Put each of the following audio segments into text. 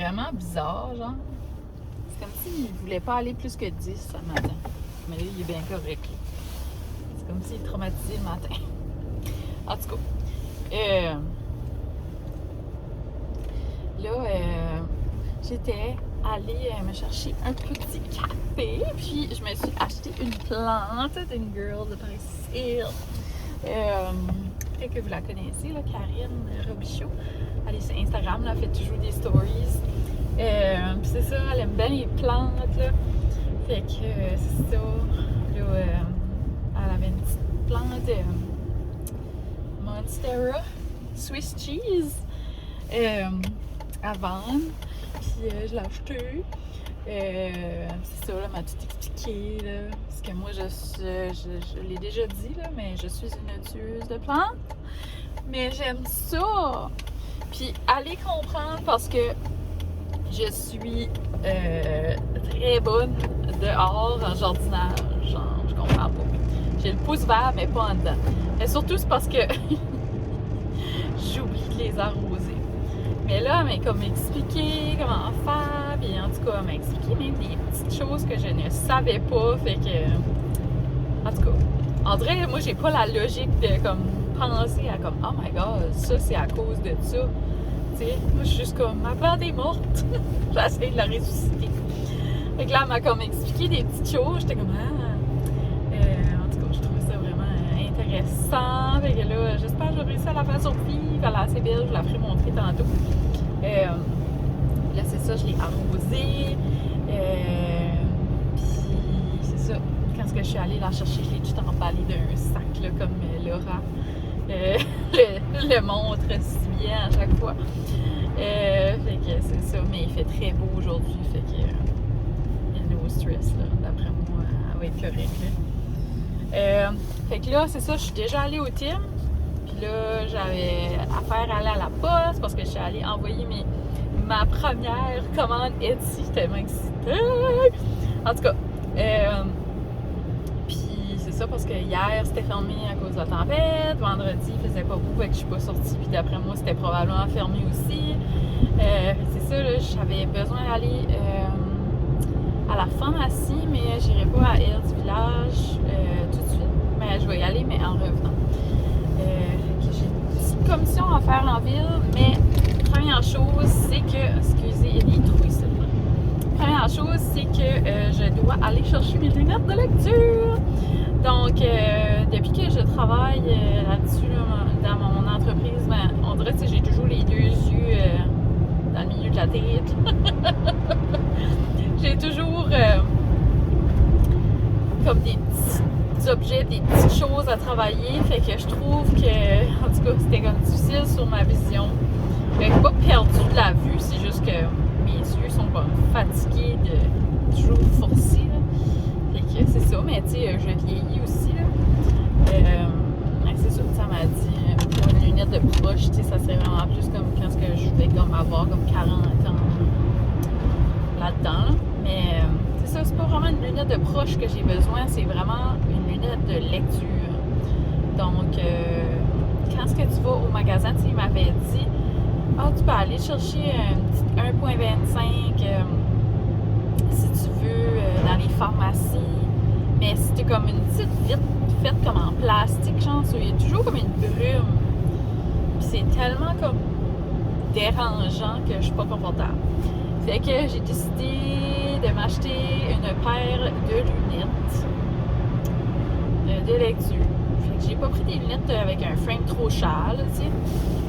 vraiment bizarre, genre. C'est comme s'il voulait pas aller plus que 10 ce matin. Mais là, il est bien correct. Là. C'est comme s'il est traumatisé le matin. En tout cas. J'étais allée me chercher un petit café. Puis je me suis acheté une plante d'une girl de Paris Hill. Peut-être que vous la connaissez, là, Karine Robichaud. Elle est sur Instagram, là, elle fait toujours des stories. Puis c'est ça, elle aime bien les plantes, là. Fait que c'est ça. Là, elle avait une petite plante Monstera Swiss Cheese à vendre. Puis je l'ai acheté. C'est ça, là, elle m'a tout expliqué, là. Parce que moi, je l'ai déjà dit, là, mais je suis une tueuse de plantes. Mais j'aime ça! Puis allez comprendre parce que je suis très bonne dehors en jardinage. Genre, je comprends pas. J'ai le pouce vert, mais pas en dedans. Mais surtout, c'est parce que j'oublie de les arroser. Mais là, elle m'a comme expliqué comment faire. Puis en tout cas, elle m'a expliqué même des petites choses que je ne savais pas. Fait que, en tout cas, en vrai, moi, j'ai pas la logique de comme penser à comme, oh my god, ça, c'est à cause de ça. Tu sais, moi, je suis juste comme, ma plante est morte. J'essaie de la ressusciter. Fait que là, elle m'a comme expliqué des petites choses. J'étais comme, en tout cas, je trouvais ça vraiment intéressant. Fait que là, j'espère que j'aurai réussi à la faire survivre. Elle est assez belle, je vous la ferai montrer tantôt. Là, c'est ça, je l'ai arrosée. Puis, c'est ça. Quand je suis allée la chercher, je l'ai tout emballé d'un sac, là, comme Laura le montre si bien à chaque fois. Fait que c'est ça. Mais il fait très beau aujourd'hui. Fait que il y a no stress, là. D'après moi, elle va être correcte, là. Fait que là, c'est ça. Je suis déjà allée au Tim. Puis là, j'avais affaire à aller à la poste parce que je suis allée envoyer ma première commande Etsy. J'étais tellement excitée! En tout cas, puis c'est ça parce que hier, c'était fermé à cause de la tempête. Vendredi, il faisait pas beau, fait que je suis pas sortie. Puis d'après moi, c'était probablement fermé aussi. C'est ça, là, j'avais besoin d'aller à la pharmacie, mais j'irai pas à Hills Village tout de suite. Mais je vais y aller, mais en revenant. J'ai une petite commission à faire en ville, mais première chose, c'est que... Excusez, il y a des trous ici. Première chose, c'est que je dois aller chercher mes lunettes de lecture. Donc, depuis que je travaille là-dessus, là, dans mon entreprise, ben, on dirait que j'ai toujours les deux yeux dans le milieu de la tête. J'ai toujours comme des petits objets, des petites choses à travailler. Fait que je trouve que, en tout cas, c'était comme difficile sur ma vision. Fait que pas perdu de la vue, c'est juste que mes yeux sont comme fatigués de toujours forcer. Là. Fait que c'est ça, mais tu sais, je vieillis aussi. Là. C'est ça que ça m'a dit. Pour une lunette de proche, tu sais, ça serait vraiment plus comme quand je vais comme avoir comme 40 ans là-dedans. Là. Mais c'est ça, c'est pas vraiment une lunette de proche que j'ai besoin, c'est vraiment une lunette de lecture. Donc, quand est-ce que tu vas au magasin, tu sais, il m'avait dit, tu peux aller chercher une petite 1.25 si tu veux dans les pharmacies. Mais c'était comme une petite vitre faite comme en plastique, genre, il y a toujours comme une brume. Puis c'est tellement comme dérangeant que je suis pas confortable. Fait que j'ai décidé de m'acheter une paire de lunettes de lecture. Fait que j'ai pas pris des lunettes avec un frame trop cher, là, tu sais.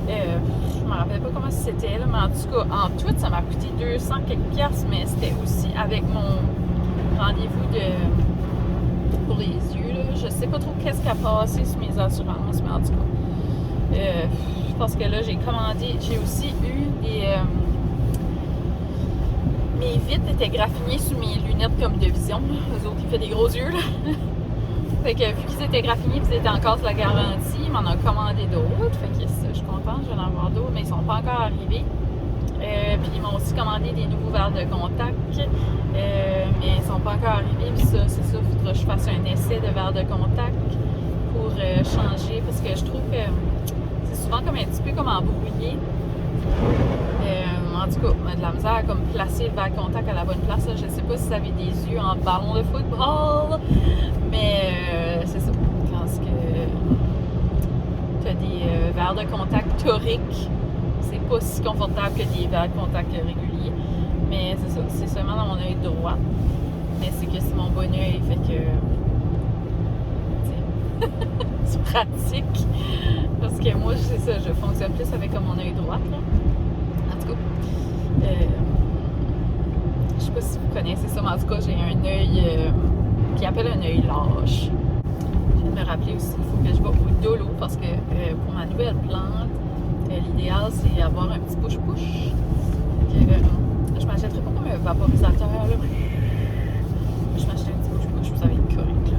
Je me rappelle pas comment c'était, là, mais en tout cas, en tout, ça m'a coûté 200 quelques piastres, mais c'était aussi avec mon rendez-vous pour les yeux, là. Je sais pas trop qu'est-ce qui a passé sur mes assurances, mais en tout cas, parce que là, j'ai commandé, j'ai aussi eu des... mes vitres étaient graffinées sur mes lunettes comme de vision, là. Eux autres, ils font des gros yeux, là. Fait que vu qu'ils étaient graffinés, ils étaient encore sur la garantie, ils m'en ont commandé d'autres. Fait que ça, je suis contente, je vais en avoir d'autres, mais ils sont pas encore arrivés. Puis ils m'ont aussi commandé des nouveaux verres de contact, mais ils sont pas encore arrivés. Puis ça, c'est ça, il faudra que je fasse un essai de verres de contact pour changer, parce que je trouve que c'est souvent comme un petit peu comme embrouillé. en tout cas, on a de la misère à comme placer le verre de contact à la bonne place. Là. Je sais pas si ça avait des yeux en ballon de football, mais c'est ça. Quand tu as des verres de contact toriques, c'est pas si confortable que des verres de contact réguliers. Mais c'est ça, c'est seulement dans mon œil droit. Mais c'est que c'est mon bon œil, fait que c'est pratique. Parce que moi, c'est ça, je fonctionne plus avec mon œil droit. Là. En tout cas, je sais pas si vous connaissez ça, mais en tout cas, j'ai un œil qui appelle un œil lâche. Je viens de me rappeler aussi qu'il faut que je vais au dolo parce que pour ma nouvelle plante, l'idéal, c'est avoir un petit push-push. Je m'achèterais pas comme un vaporisateur. Là. Je m'achèterais un petit push-push, vous savez, correct.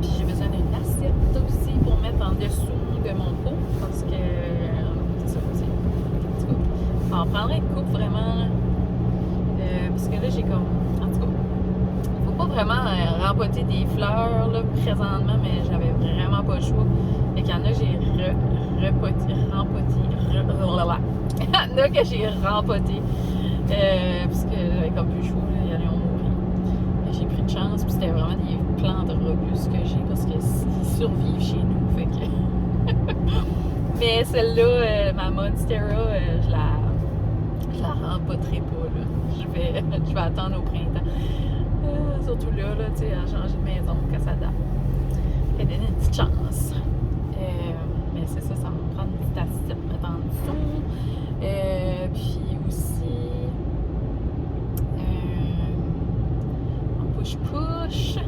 Puis j'ai besoin d'une assiette aussi pour mettre en dessous de mon pot parce que c'est ça aussi. En tout cas, on prendrait une coupe vraiment. Parce que là, j'ai comme. En tout cas, faut pas vraiment rempoter des fleurs là, présentement, mais j'avais vraiment pas le choix. Fait qu'il y en a, j'ai rempoté. Il y en a que j'ai rempoté. Parce que j'avais comme plus chaud, là, il y en a ont mouru. J'ai pris de chance, puis c'était vraiment des plantes robustes que j'ai parce qu'ils survivent chez nous. Fait que. Mais celle-là, ma Monstera, je la rempoterai pas. Là. Je vais attendre au printemps. Surtout là, tu sais, à changer de maison quand ça date. Et donner une petite chance. Mais c'est ça, ça va me prendre une petite assiette mettre en dessous. Puis aussi un push-push.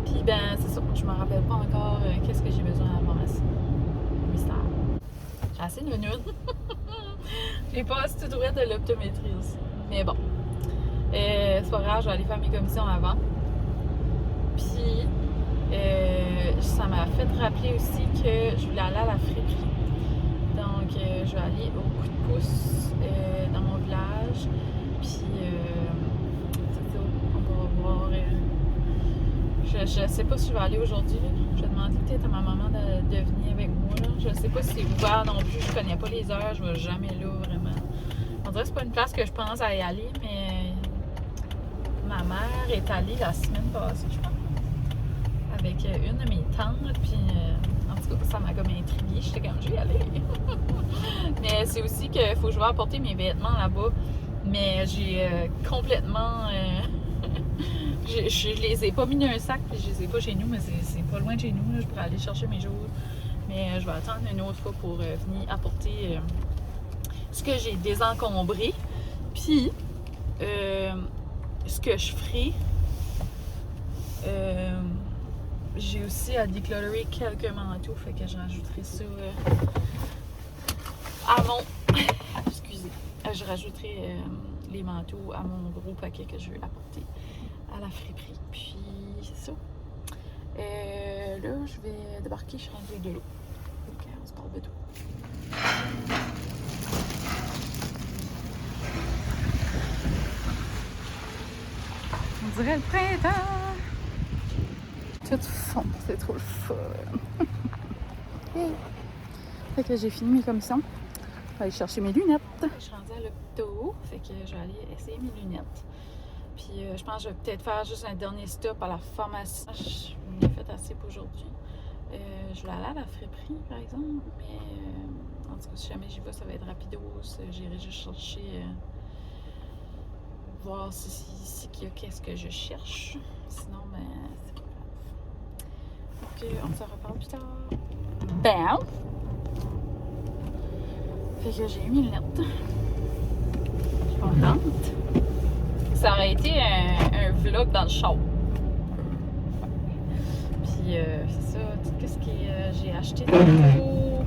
Puis ben, c'est ça, je me rappelle pas encore qu'est-ce que j'ai besoin avant ça. Mystère. J'ai assez de nounoun. J'ai pas assez tout droit de l'optométrie aussi. Mais bon. C'est pas grave, je vais aller faire mes commissions avant. Puis, ça m'a fait rappeler aussi que je voulais aller à la friperie. Donc, je vais aller au coup de pouce dans mon village. Puis, c'est ça, on va voir. Je sais pas si je vais aller aujourd'hui. Je vais demander peut-être à ma maman de venir avec moi. Là. Je sais pas si c'est ouvert non plus. Je connais pas les heures. Je vais jamais là, vraiment. On dirait que c'est pas une place que je pense à y aller, mais ma mère est allée la semaine passée, je pense, avec une de mes tantes, puis en tout cas, ça m'a comme intriguée. J'étais comme, je vais y aller. Mais c'est aussi qu'il faut que je vais apporter mes vêtements là-bas, mais j'ai complètement... je les ai pas mis dans un sac, puis je les ai pas chez nous, mais c'est pas loin de chez nous, là, je pourrais aller chercher mes jours. Mais je vais attendre une autre fois pour venir apporter ce que j'ai désencombré. Puis, ce que je ferai, j'ai aussi à declutterer quelques manteaux, fait que je rajouterai ça à mon... Excusez. Je rajouterai les manteaux à mon gros paquet que je veux apporter à la friperie. Puis, c'est ça. Là, je vais débarquer, je suis rendue de l'eau. Ok, on se parle de tout. On dirait le printemps. Tout fond, c'est trop le fun. Hey. Fait que j'ai fini mes commissions. Je vais aller chercher mes lunettes. Je suis rendue à l'opto, fait que je vais aller essayer mes lunettes. Puis je pense que je vais peut-être faire juste un dernier stop à la pharmacie. Je m'en ai fait assez pour aujourd'hui. Je vais aller à la friperie, par exemple, mais en tout cas, si jamais j'y vais, ça va être rapidos. J'irai juste chercher, voir si qu'il y a qu'est-ce que je cherche. Sinon, ben, c'est pas grave. Donc, on se reparle plus tard. Ben! Fait que j'ai eu mes lunettes. Je suis contente. Ça aurait été un vlog dans le char. Puis c'est ça, tout ce que j'ai acheté tantôt.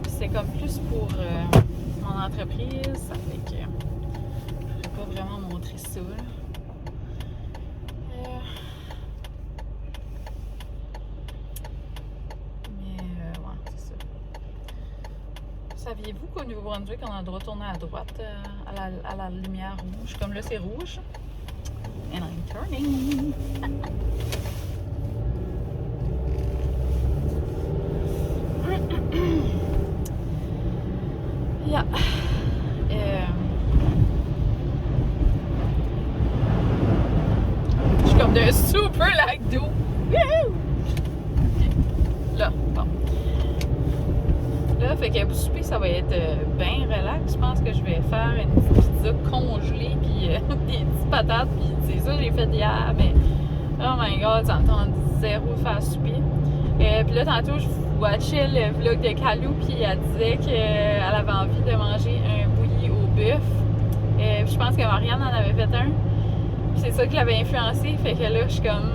C'est comme plus pour mon entreprise. Ça fait que je ne pourrais pas vraiment montrer ça. Ouais, c'est ça. Saviez-vous qu'au Nouveau-Brunswick, on a le droit de tourner à droite à la lumière rouge? Comme là, c'est rouge. And I'm turning. Yeah. d'un super lac d'eau. Wouhou! Là, bon. Là, fait que pour souper, ça va être bien relax. Je pense que je vais faire une petite pizza congelée, puis des petites patates, puis c'est ça que j'ai fait hier, mais oh my god, ça me tente zéro de faire souper. Puis là, tantôt, je watchais le vlog de Kalou, puis elle disait qu'elle avait envie de manger un bouilli au bœuf. Puis je pense que Marianne en avait fait un. Puis c'est ça qui l'avait influencé, fait que là, je suis comme,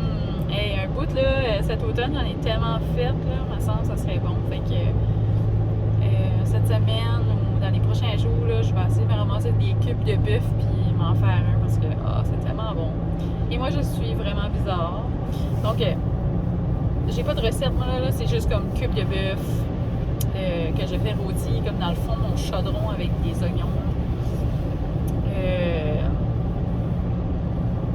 hey, un bout, là, cet automne, j'en ai tellement fait, là, me semble que ça serait bon. Fait que cette semaine ou dans les prochains jours, là, je vais essayer de me ramasser des cubes de bœuf puis m'en faire un parce que c'est tellement bon. Et moi, je suis vraiment bizarre. Donc, j'ai pas de recette, moi, là c'est juste comme cubes de bœuf que je fais rôtir comme dans le fond de mon chaudron avec des oignons.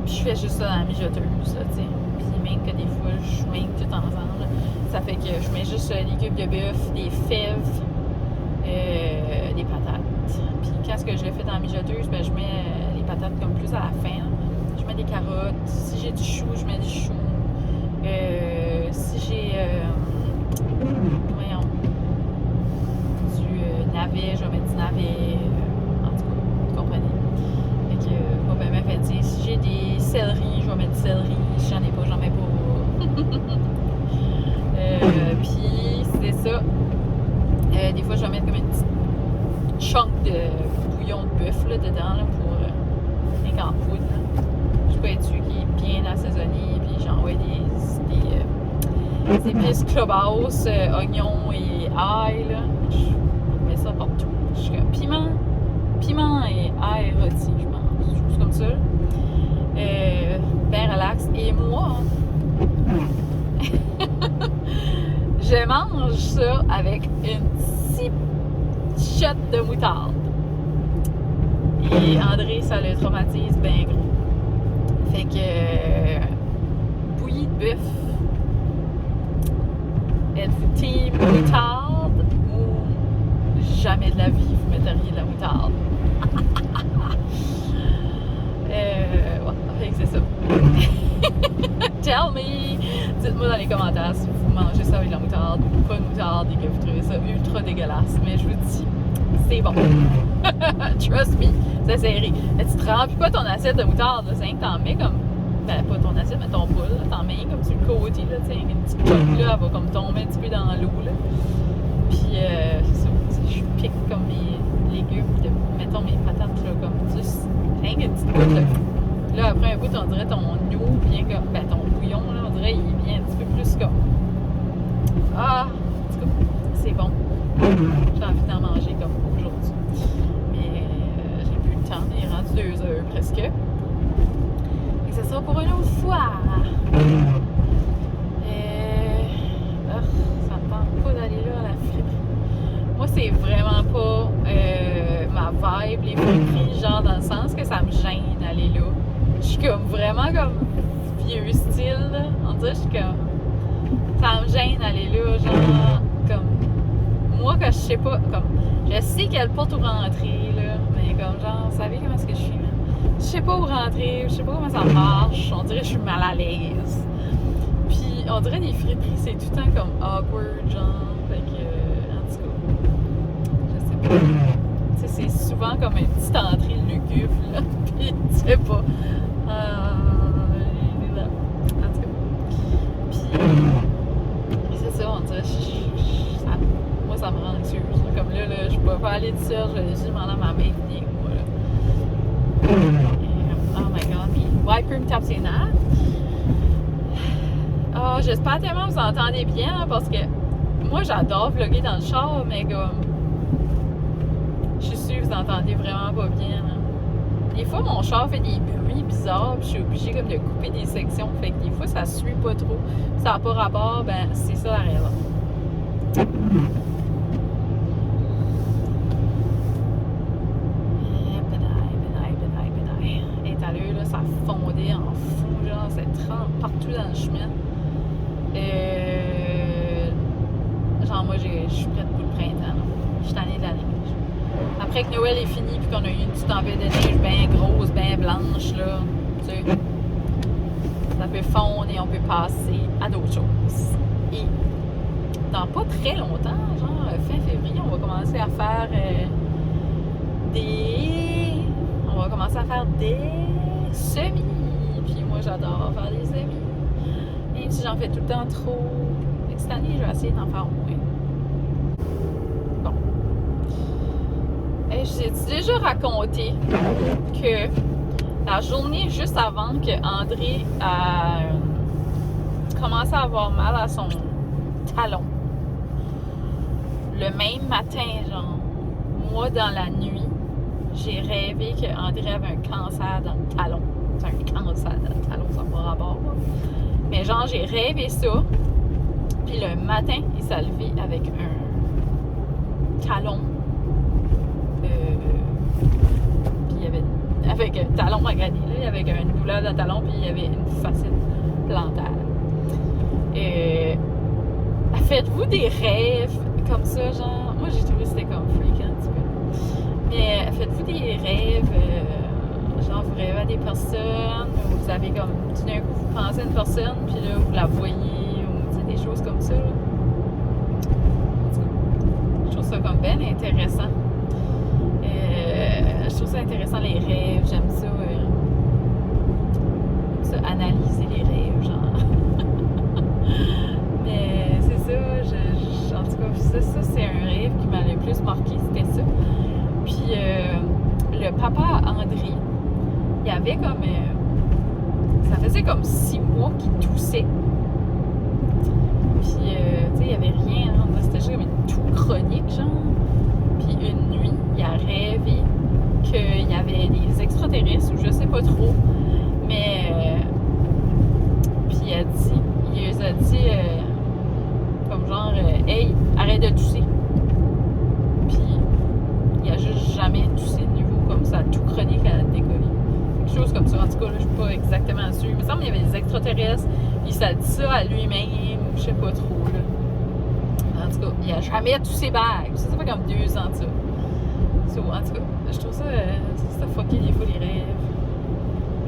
Puis je fais juste ça dans la mijoteuse, là, tu sais. Puis même que des fois, je mets tout ensemble. Là. Ça fait que je mets juste des cubes de bœuf, des fèves, des patates. Puis quand ce que je le fais dans la mijoteuse, ben, je mets les patates comme plus à la fin. Là. Je mets des carottes. Si j'ai du chou, je mets du chou. Si j'ai voyons, du navet, je vais mettre du navet. En tout cas, vous comprenez. Fait que pas bien fancy. Si j'ai des céleris, je vais mettre du céleri. Si j'en ai pas, j'en mets pas. Puis c'est ça. Des fois, je vais mettre comme un petit chunk de bouillon de bœuf là, dedans là, pour un en poudre. Là. Je peux être sûr qu'il est bien assaisonné. Puis j'envoie des épices clubhouse, oignons et ail. Là. Je mets ça partout. Je suis comme piment et ail rôti, je pense. Des choses comme ça. Ben relax. Et moi, je mange ça avec une petite shot de moutarde. Et André, ça le traumatise bien gros. Fait que bouillie de bœuf. Êtes-vous team moutarde ou jamais de la vie vous metteriez de la moutarde? Ouais, c'est ça. Tell me! Dites-moi dans les commentaires si vous mangez ça avec de la moutarde ou pas de moutarde et que vous trouvez ça ultra dégueulasse. Mais je vous dis, c'est bon. Trust me, c'est serré. Mais tu te remplis pas ton assiette de moutarde, c'est rien que t'en mets comme. Ben, pas ton assiette, mais ton bol. T'en mets comme sur le côté, là, tu sais. Une petite coque là, elle va comme tomber un petit peu dans l'eau, là. Puis, c'est ça. Je pique comme mes légumes, mettons mes patates, là, comme juste. Rien qu'une petite goutte, là. Là, après un bout, on dirait ton eau vient comme. Ben, ton bouillon, là, on dirait, il vient un petit peu plus comme. Ah! En tout cas, c'est bon. J'ai envie d'en manger comme aujourd'hui. Mais j'ai plus le temps, il est rendu 2 heures presque. Et ça sera pour une autre fois. Ça me tente pas d'aller là à la friperie. Moi, c'est vraiment pas ma vibe, les friperies, genre dans le sens que ça me gêne d'aller là. Je suis comme vraiment comme vieux style, là. On dirait que je suis comme. Ça me gêne d'aller là, genre comme. Moi, que je sais pas, comme. Je sais quelle porte où rentrer, là. Mais comme genre, vous savez comment est-ce que je suis, là? Je sais pas où rentrer, je sais pas comment ça marche. On dirait que je suis mal à l'aise. Puis, on dirait des friperies, c'est tout le temps comme awkward, genre. Fait que, en tout cas, je sais pas. Tu sais, c'est souvent comme une petite entrée lugubre, là. Puis, tu sais pas. En tout cas. Puis, c'est ça, on dirait. Moi, ça me rend anxieuse. Comme là, je peux pas aller tout seul, je vais juste demander à ma mère venir, moi, là. Oh my god, puis Wiper me tape ses nerfs. Oh, j'espère tellement que vous entendez bien, hein, parce que moi, j'adore vlogger dans le char, mais comme. Je suis sûre que vous entendez vraiment pas bien, là. Des fois, mon char fait des bruits bizarres, puis je suis obligée comme de couper des sections. Fait que des fois, ça suit pas trop. Ça n'a pas rapport, ben, c'est ça la raison. Ça fondait en fou, genre, ça trempe partout dans le chemin. Genre, moi, je suis prête pour le printemps. Je suis tannée de la neige. Après que Noël est fini, puis qu'on a eu une petite tempête de neige bien grosse, bien blanche, là, tu sais, ça peut fondre et on peut passer à d'autres choses. Et dans pas très longtemps, genre fin février, on va commencer à faire des semis. Puis moi, j'adore faire des semis. Même si j'en fais tout le temps trop. Fait que cette année, je vais essayer d'en faire moins. Bon. Et j'ai déjà raconté que la journée juste avant que André a commencé à avoir mal à son talon, le même matin, genre, moi dans la nuit, j'ai rêvé que André avait un cancer dans le talon. C'est un cancer dans le talon, ça n'a pas rapport. Mais genre, j'ai rêvé ça. Puis le matin, il s'est levé avec un talon. Puis il y avait avec un talon magané, là, avec une douleur de talon, puis il y avait une facette plantaire. Faites-vous des rêves comme ça, genre? Moi, j'ai trouvé que c'était comme freak un petit peu. Mais faites-vous des rêves, genre vous rêvez à des personnes, ou vous avez comme, tout d'un coup, vous pensez à une personne, puis là, vous la voyez, ou des choses comme ça. Là. Je trouve ça comme bien intéressant. Je trouve ça intéressant, les rêves, j'aime ça. Analyser les rêves, genre. Mais c'est ça, en tout cas, ça c'est un rêve qui m'a le plus marqué, c'était ça. Puis le papa André, il y avait comme, ça faisait comme 6 mois qu'il toussait. Puis, tu sais, il n'y avait rien, hein, c'était juste comme une toux chronique, genre. Puis une nuit, il a rêvé qu'il y avait des extraterrestres, ou je sais pas trop, mais puis il les a dit comme genre hey, arrête de tousser. Puis il a juste jamais toussé de nouveau comme ça, tout chronique à la décoller. Quelque chose comme ça, en tout cas là, je suis pas exactement sûre. Il me semble qu'il y avait des extraterrestres, il s'est dit ça à lui-même, je sais pas trop là. En tout cas, il a jamais toussé bague. Ça fait comme 2 ans de ça. So, en tout cas, je trouve ça fucké des fois les rêves.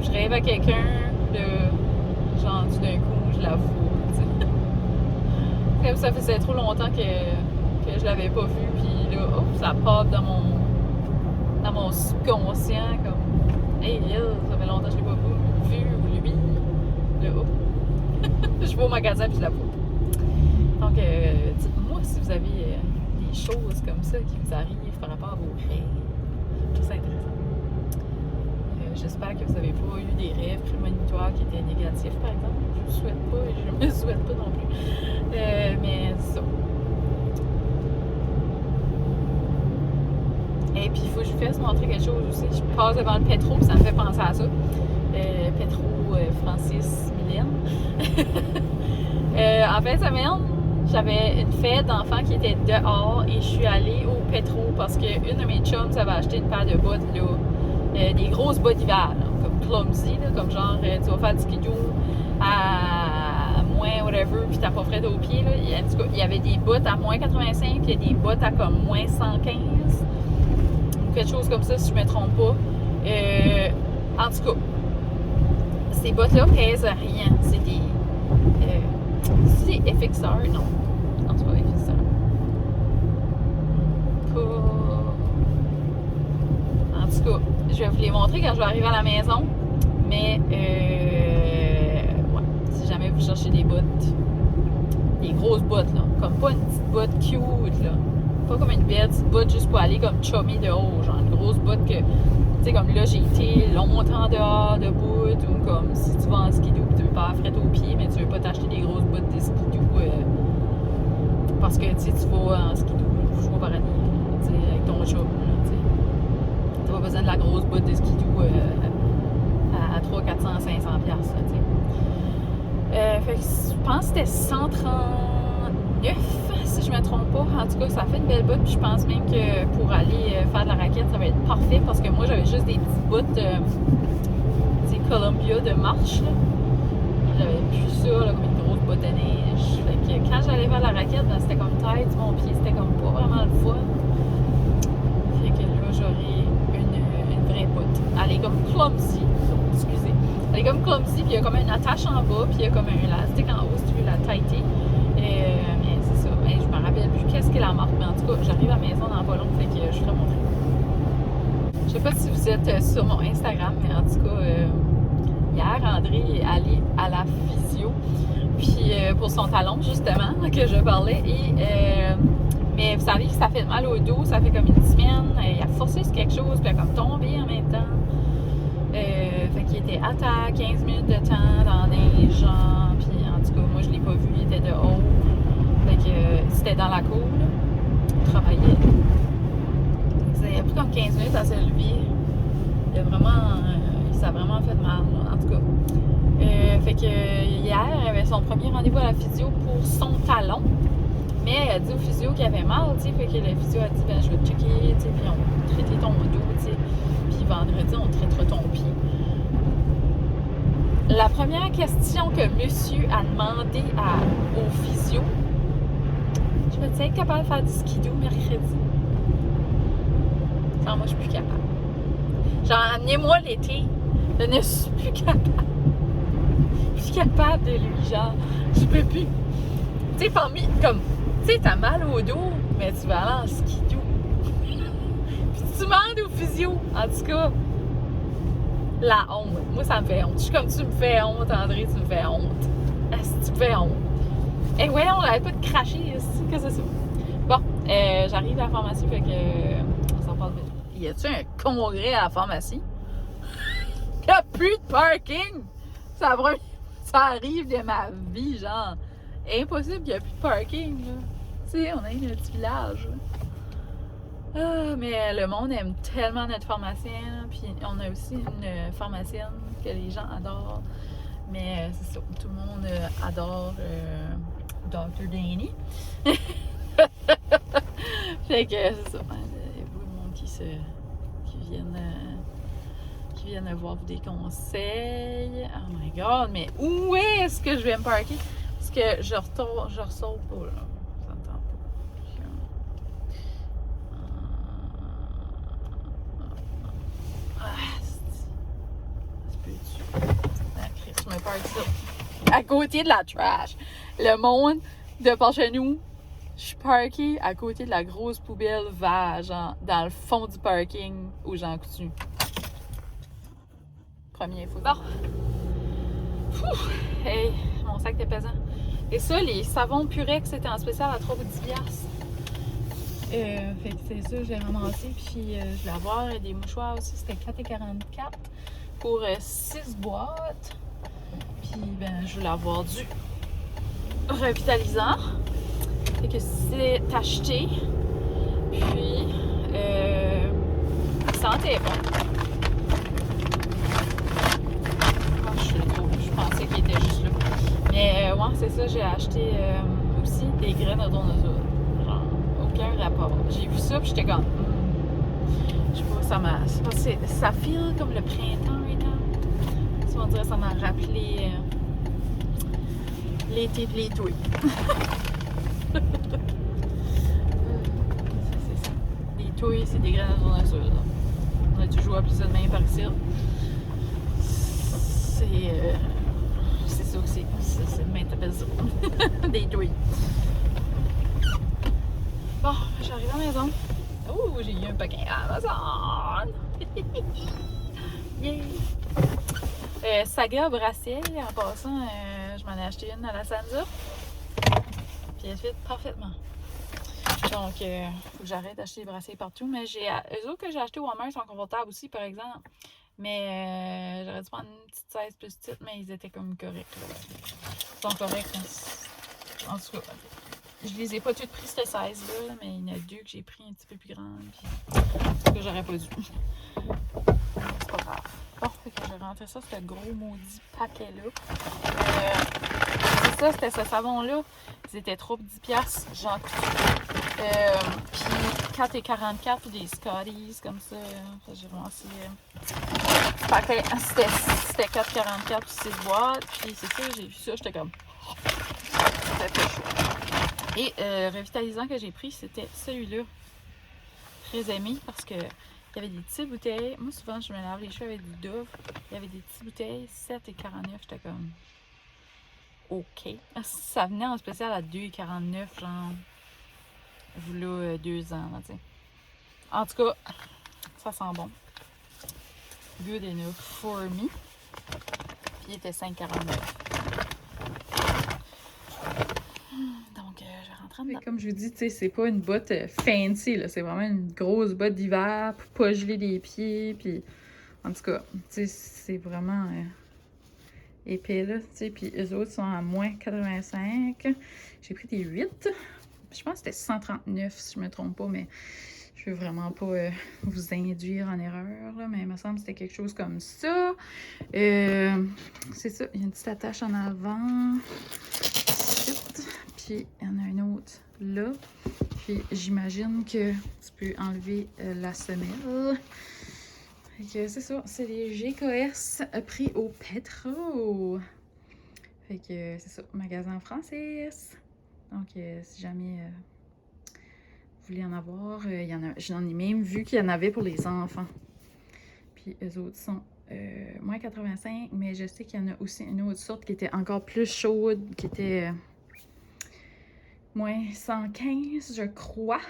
Je rêve à quelqu'un, genre tout d'un coup, je l'avoue. Comme ça faisait trop longtemps que je l'avais pas vu, puis là, oh, ça pop dans mon subconscient, comme hey, ça fait longtemps que je l'ai pas vu, ou lui. Là, oh. Je vais au magasin puis je la vois. Donc, dites-moi si vous avez des choses comme ça qui vous arrivent par rapport à vos rêves. Je trouve ça intéressant. J'espère que vous n'avez pas eu des rêves prémonitoires qui étaient négatifs, par exemple. Je ne le souhaite pas et je ne me souhaite pas non plus. Mais ça. Et puis, il faut que je vous fasse montrer quelque chose aussi. Je passe devant le Petro, puis ça me fait penser à ça. Petro Francis Mylène. En fin de semaine, j'avais une fête d'enfants qui était dehors et je suis allée au Petro parce qu'une de mes chums avait acheté une paire de bottes, là, des grosses bottes d'hiver, là, comme clumsy, là, comme genre tu vas faire du skidoo à moins whatever, puis t'as pas frais aux pieds. Là. En tout cas, il y avait des bottes à moins 85, puis il y a des bottes à comme moins 115, ou quelque chose comme ça, si je me trompe pas. En tout cas, ces bottes-là pèsent rien. C'est des. C'est des FXR, non? Non, c'est pas FXR. En tout cas, je vais vous les montrer quand je vais arriver à la maison. Mais, ouais, si jamais vous cherchez des bottes, des grosses bottes, là. Comme pas une petite botte cute, là. Pas comme une belle petite botte juste pour aller comme chummy de haut. Genre une grosse botte que, tu sais, comme là, j'ai été longtemps dehors, debout, ou comme si tu vas en skidoo et tu veux pas fret aux pieds, mais tu veux pas t'acheter des grosses bottes de skidoo parce que, tu sais, tu vas en skidoo une fois par année, tu sais, avec ton chum, tu sais. T'as pas besoin de la grosse botte de skidoo à 300, 400, 500 piastres, tu sais. Fait que je pense que c'était 139, si je me trompe pas. En tout cas, ça fait une belle botte. Puis je pense même que pour aller faire de la raquette, ça va être parfait parce que moi, j'avais juste des petites bottes, tu sais, Columbia de marche. Là. J'avais plus ça, là, comme une grosse botte de neige. Fait que quand j'allais faire la raquette, ben, c'était comme tête, mon pied, c'était comme pas vraiment le fun. Fait que là, j'aurais une vraie botte. Elle est comme clumsy, excusez. Elle est comme clumsy, puis il y a comme une attache en bas, puis il y a comme un élastique en haut si tu veux la tighter. Mais c'est ça. Mais je me rappelle plus qu'est-ce qu'est la marque, mais en tout cas, j'arrive à la maison dans pas long, fait que je ferai montrer. Je sais pas si vous êtes sur mon Instagram, mais en tout cas, hier, André est allé à la physio, puis pour son talon, justement, que je parlais, mais vous savez que ça fait mal au dos, ça fait comme une semaine, il a forcé sur quelque chose, puis il a comme tombé en même temps. Fait qu'il était à terre 15 minutes de temps dans des gens, puis en tout cas, moi je l'ai pas vu, il était de haut. Fait que c'était dans la cour, là. Il travaillait. Ça a pris comme 15 minutes à se lever. Ça a vraiment fait mal, là, en tout cas. Fait que hier, il avait son premier rendez-vous à la physio pour son talon. Mais elle a dit au physio qu'il avait mal, tu sais. Fait que le physio a dit, ben je vais te checker, tu sais, puis on va traiter ton dos, tu sais. Puis vendredi, on traitera ton pied. La première question que monsieur a demandé au physio, je vais être capable de faire du skidoo mercredi. Genre, moi, je suis plus capable. Genre, amenez-moi l'été. Je ne suis plus capable. Je suis capable de lui, genre, je peux plus. Tu sais, parmi, comme, tu sais, t'as mal au dos, mais tu vas aller en skidoo. Puis tu demandes au physio, en tout cas, la honte. Moi, ça me fait honte. Je suis comme, tu me fais honte, André, tu me fais honte. Est-ce que tu me fais honte? Eh, ouais, on n'avait pas de cracher ici. Qu'est-ce que c'est ça? Bon, j'arrive à la pharmacie, fait que, on s'en parle vite. Y a-tu un congrès à la pharmacie? Il n'y a plus de parking! Ça arrive de ma vie, genre. Impossible qu'il n'y ait plus de parking, là. Tu sais, on a un petit village, là. Ah, mais le monde aime tellement notre pharmacien, puis on a aussi une pharmacienne que les gens adorent. Mais c'est ça, tout le monde adore Dr. Danny. Fait que c'est ça. Il y a beaucoup de monde qui viennent voir des conseils. Oh my god, mais où est-ce que je vais me parker? Parce que je ressors pas, là. Ça me tente pas. Je me parque ça. À côté de la trash. Le monde de par chez nous, je suis parkée à côté de la grosse poubelle vage, genre, dans le fond du parking où Jean Coutu. Première fois. Bon. Pfff. Hey, mon sac était pesant. Et ça, les savons Purex, c'était en spécial à 3 ou 10 piastres. Fait que c'est ça, j'ai ramassé. Puis je voulais avoir des mouchoirs aussi. C'était 4,44 pour 6 boîtes. Puis ben, je voulais avoir du revitalisant. Fait que c'est acheté. Puis santé est bon. Je pensais qu'il était juste là. Mais ouais, c'est ça, j'ai acheté aussi des graines de tournesol. Genre, aucun rapport. J'ai vu ça, puis j'étais comme. Je sais pas, ça file comme le printemps, là. Ça, on dirait que ça m'a rappelé l'été de l'été. C'est ça. Les touilles, c'est des graines de tournesol. On a toujours appelé ça de même par ici. C'est ça que c'est. C'est de même t'appelles ça. Des touilles. Bon, j'arrive à la maison. Oh, j'ai eu un paquet Amazon! Yeah! Saga bracelet, en passant, je m'en ai acheté une à la Sansa. Puis elle fit parfaitement. Donc, faut que j'arrête d'acheter des bracelets partout. Mais eux autres que j'ai achetés au Walmart sont confortables aussi, par exemple. Mais j'aurais dû prendre une petite 16 plus petite, mais ils étaient comme corrects. Là. Ils sont corrects. Hein. En tout cas, je les ai pas toutes pris cette 16-là, mais il y en a deux que j'ai pris un petit peu plus grandes. Puis que j'aurais pas dû. C'est pas grave. Bon, fait que j'ai rentré ça, ce gros maudit paquet-là. C'est ça, c'était ce savon-là. Ils étaient trop 10$, j'en coûte. Puis 4,44 pour des Scotties comme ça. J'ai ramassé. C'était 4,44 pour 6 boîtes. Puis c'est ça, j'ai vu ça, j'étais comme. C'était très chaud. Et revitalisant que j'ai pris, c'était celui-là. Très aimé parce que Il y avait des petites bouteilles. Moi, souvent, je me lave les cheveux avec du Dove. Il y avait des petites bouteilles, 7,49. J'étais comme... OK. Ça venait en spécial à 2,49, genre... Voilà 2 ans, là, tu sais. En tout cas, ça sent bon. Good enough for me. Puis il était 5,49. Donc, je vais rentrer dedans. Comme je vous dis, tu sais, c'est pas une botte fancy, là. C'est vraiment une grosse botte d'hiver pour pas geler les pieds. Puis, en tout cas, tu sais, c'est vraiment épais, là. Tu sais, puis eux autres sont à moins 85. J'ai pris des 8. Je pense que c'était 139, si je me trompe pas, mais je veux vraiment pas vous induire en erreur, là, mais il me semble que c'était quelque chose comme ça. C'est ça, il y a une petite attache en avant. Puis il y en a une autre là. Puis j'imagine que tu peux enlever la semelle. Fait que c'est ça, c'est les GKS pris au Petro. Fait que c'est ça, magasin français. Donc si jamais... vous voulez en avoir, j'en ai même vu qu'il y en avait pour les enfants. Puis eux autres sont moins 85, mais je sais qu'il y en a aussi une autre sorte qui était encore plus chaude, qui était moins 115, je crois.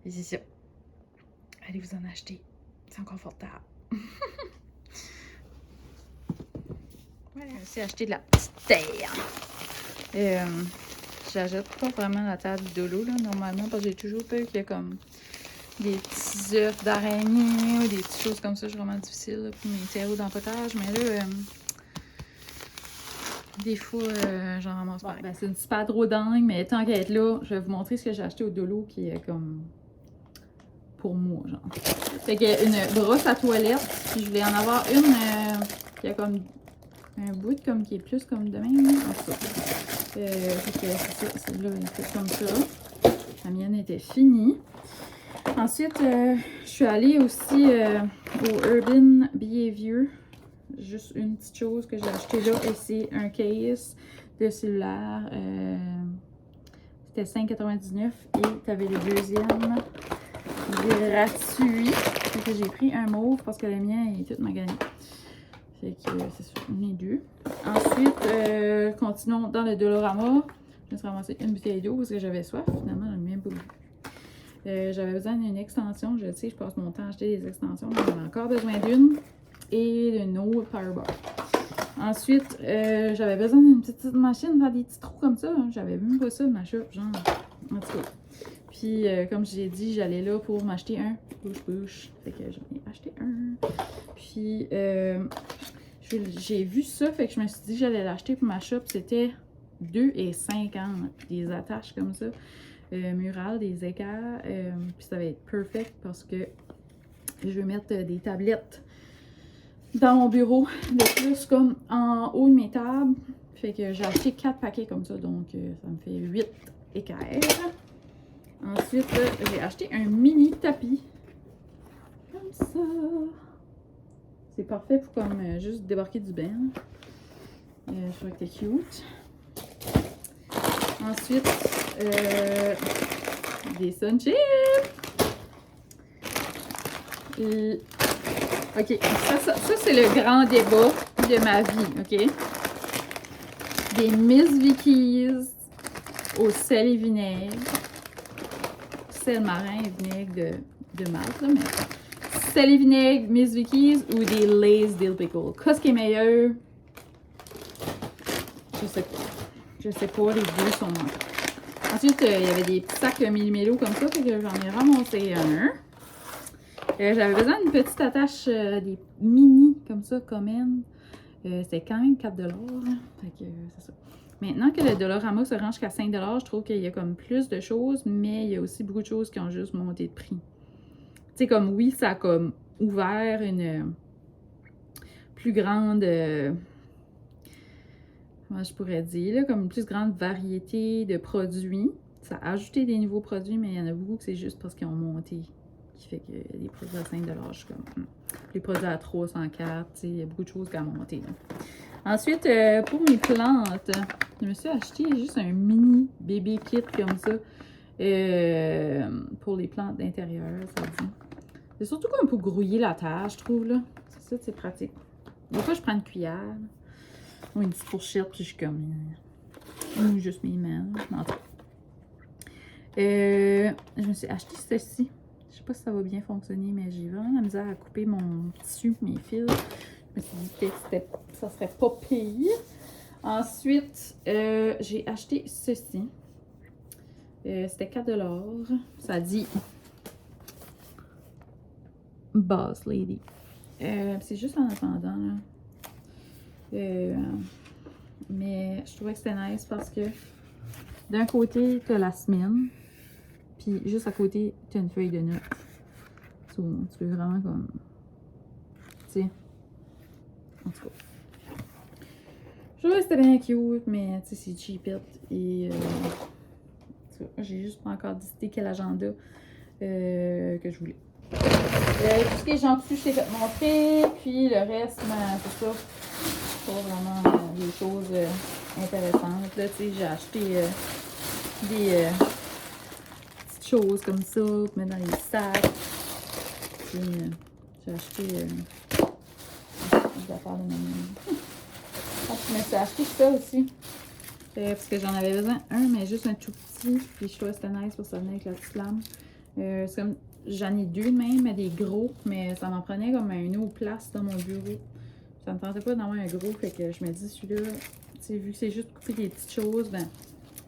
Et c'est ça. Allez vous en acheter. C'est confortable. Ouais, j'ai acheté de la petite terre. J'achète pas vraiment la terre du dolo, là, normalement, parce que j'ai toujours peur qu'il y ait comme des petits œufs d'araignée ou des petites choses comme ça. C'est vraiment difficile là, pour mes terreaux d'empotage. Mais là, des fois, j'en ramasse pas. Ben, c'est pas trop dingue, mais tant qu'à être là, je vais vous montrer ce que j'ai acheté au dolo qui est comme pour moi, genre. Fait qu'il y a une brosse à toilette, puis je voulais en avoir une qui a comme un bout comme qui est plus comme de même. En tout cas. Fait que c'est ça, celle-là, elle était comme ça. La mienne était finie. Ensuite, je suis allée aussi au Urban Behavior. Juste une petite chose que j'ai acheté là, et c'est un case de cellulaire. C'était 5,99 et tu avais le deuxième gratuit. Fait que j'ai pris un mauve parce que le mien est tout magané. Fait que c'est ça, on est deux. Ensuite, continuons dans le Dolorama. Je me suis ramassé une bouteille d'eau parce que j'avais soif. Finalement, j'en ai même pas bu. J'avais besoin d'une extension. Je sais, je passe mon temps à acheter des extensions. J'en ai encore besoin d'une. Et d'une autre Powerbar. Ensuite, j'avais besoin d'une petite machine pour faire des petits trous comme ça. Hein. J'avais même pas ça de ma shop, genre. En tout cas. Puis, comme je l'ai dit, j'allais là pour m'acheter un push-push. Fait que j'en ai acheté un. Puis, j'ai vu ça, fait que je me suis dit que j'allais l'acheter pour ma shop. C'était 2,50. Des attaches comme ça. Murales, des écarts. Puis ça va être perfect parce que je vais mettre des tablettes dans mon bureau, de plus comme en haut de mes tables. Fait que j'ai acheté 4 paquets comme ça, donc ça me fait 8 équerres. Ensuite, j'ai acheté un mini tapis. Comme ça. C'est parfait pour comme juste débarquer du bain. Je trouve que c'est cute. Ensuite, des sunchips. OK, ça c'est le grand débat de ma vie, OK? Des Miss Vickies au sel et vinaigre. Sel marin et vinaigre de Malte, là, mais sel et vinaigre, Miss Vickies ou des Lay's Dill Pickle. Qu'est-ce qui est meilleur? Je sais pas. Je sais pas, les deux sont bons. Ensuite, il y avait des petits sacs millimélo comme ça, fait que j'en ai ramassé un. J'avais besoin d'une petite attache, des mini comme ça, commune. C'était quand même 4 $. Fait que c'est ça. Maintenant que le Dollarama se rend jusqu'à 5 $, je trouve qu'il y a comme plus de choses, mais il y a aussi beaucoup de choses qui ont juste monté de prix. Tu sais, comme oui, ça a comme ouvert une plus grande, comment je pourrais dire, là, comme une plus grande variété de produits. Ça a ajouté des nouveaux produits, mais il y en a beaucoup que c'est juste parce qu'ils ont monté. Qui fait que les produits à 5 $, je suis comme... Les produits à 304, tu sais, il y a beaucoup de choses qui ont monté. Là. Ensuite, pour mes plantes, je me suis acheté juste un mini bébé kit comme ça pour les plantes d'intérieur, ça dit. C'est surtout comme pour grouiller la terre, je trouve, là. C'est ça, c'est pratique. Des fois, je prends une cuillère, ou une petite fourchette, puis je suis comme... ou juste mes mains, en tout cas. Je me suis acheté ceci. Je sais pas si ça va bien fonctionner, mais j'ai vraiment la misère à couper mon tissu, mes fils. Je me suis dit que ça serait pas pire. Ensuite, j'ai acheté ceci. C'était 4$. Ça dit Boss Lady. C'est juste en attendant, là. Mais je trouvais que c'était nice parce que d'un côté, tu as la semaine. Puis juste à côté, tu as une feuille de notes. Tu veux vraiment comme... Tu sais. En tout cas. Je trouvais que c'était bien cute, mais tu sais, c'est cheapette. Et j'ai juste pas encore décidé quel agenda que je voulais. Tout ce qui est j'en-plus, je t'ai fait montrer. Puis le reste, ben, c'est ça. Pas vraiment des choses intéressantes. Là, tu sais, j'ai acheté des petites choses comme ça pour mettre dans les sacs. Puis j'ai acheté des affaires de même. Je me suis acheté ça aussi. Parce que j'en avais besoin mais juste un tout petit. Puis je trouvais que c'était nice pour ça venir avec la petite lame. C'est comme j'en ai deux même, mais des gros. Mais ça m'en prenait comme un autre place dans mon bureau. Ça me tentait pas d'avoir un gros. Fait que je me dis celui-là, vu que c'est juste couper des petites choses, ben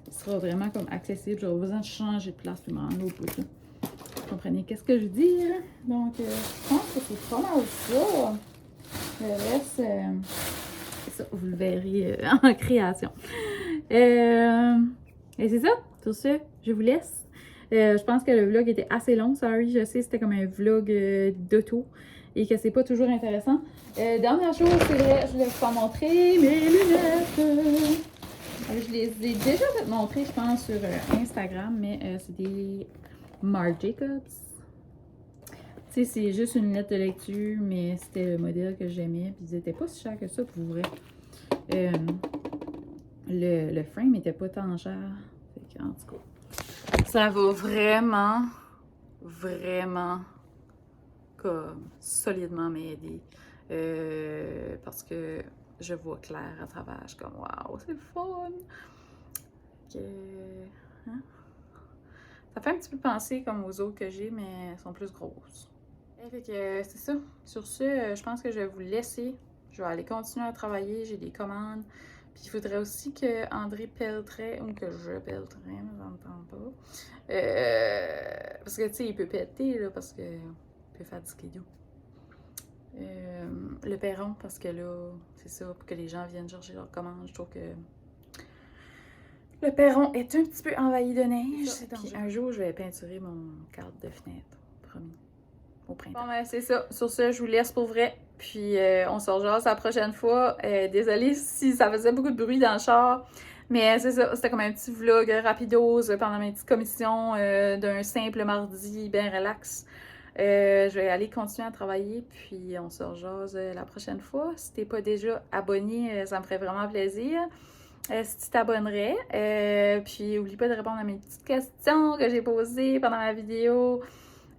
il sera vraiment comme accessible. J'aurais besoin de changer de place puis me rendre l'autre bout. Vous comprenez qu'est-ce que je dis? Hein? Donc je pense que c'est pas mal ça. Le reste, ça, vous le verrez en création. Et c'est ça. Sur ce, je vous laisse. Je pense que le vlog était assez long. Sorry, je sais, c'était comme un vlog d'auto et que c'est pas toujours intéressant. Dernière chose, c'est vrai, je voulais vous faire montrer mes lunettes. Je les ai déjà fait montrer, je pense, sur Instagram, mais c'est des Marc Jacobs. Tu sais, c'est juste une lunette de lecture, mais c'était le modèle que j'aimais. Puis ils étaient pas si chers que ça, pour vrai. Le frame n'était pas tant cher. Fait que, en tout cas, ça va vraiment, vraiment comme solidement m'aider. Parce que je vois clair à travers. Je suis comme, waouh, c'est le fun! Hein? Ça fait un petit peu penser comme aux autres que j'ai, mais elles sont plus grosses. Fait que c'est ça. Sur ce, je pense que je vais vous laisser. Je vais aller continuer à travailler. J'ai des commandes. Puis il faudrait aussi que André pelleterait, ou que je pelleterais, mais j'entends pas. Parce que tu sais, il peut péter, là, parce que il peut faire du skidoo. Le perron, parce que là, c'est ça, pour que les gens viennent chercher leurs commandes. Je trouve que le perron est un petit peu envahi de neige. Puis un jour, je vais peinturer mon cadre de fenêtre, promis. Au printemps. Bon, ben c'est ça. Sur ce, je vous laisse pour vrai. Puis on se rejase la prochaine fois. Désolée si ça faisait beaucoup de bruit dans le char. Mais c'est ça. C'était comme un petit vlog rapidos pendant mes petites commissions d'un simple mardi bien relax. Je vais aller continuer à travailler. Puis on se rejase la prochaine fois. Si t'es pas déjà abonné, ça me ferait vraiment plaisir. Si tu t'abonnerais. Puis oublie pas de répondre à mes petites questions que j'ai posées pendant ma vidéo.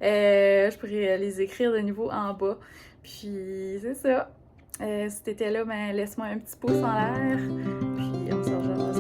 Je pourrais les écrire de nouveau en bas. Puis c'est ça. Si t'étais là, ben laisse-moi un petit pouce en l'air. Puis on se rejoint